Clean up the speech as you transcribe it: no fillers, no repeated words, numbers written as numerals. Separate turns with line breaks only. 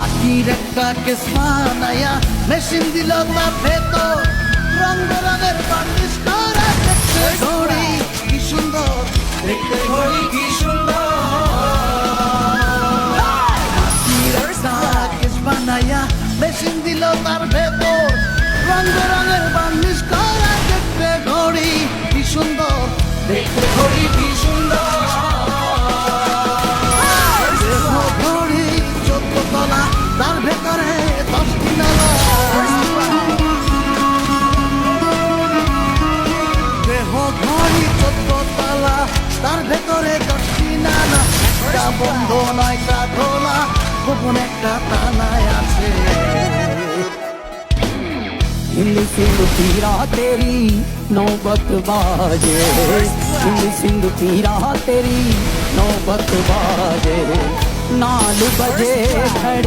মাটির একটা কেস বানায়া মেশিন দিল তার ভেতর রং বেরঙের বার্নিশ করা দেখতে ঘড়ি কি সুন্দর, দেখতে ঘড়ি কি সুন্দর। মাটির একটা কেস বানায়া মেশিন দিল তার ভেতর রং বেরঙের বার্নিশ করা দেখতে ঘড়ি কি সুন্দর, দেখতে ঘড়ি কি সুন্দর। ঘড়ি 14 তলা তার ভেতরে 10টি নালা, দেহ ঘড়ি 14 তলা তার ভেতরে 10টি নালা, একটা বন্ধ নয়টা খোলা গোপন একটা তালায় আছে।
हिंद सिंध पीरा तेरी नौबत बाजे, हिंद सिंध पीरा तेरी नौबत बाजे, नाल बजे घड़ी।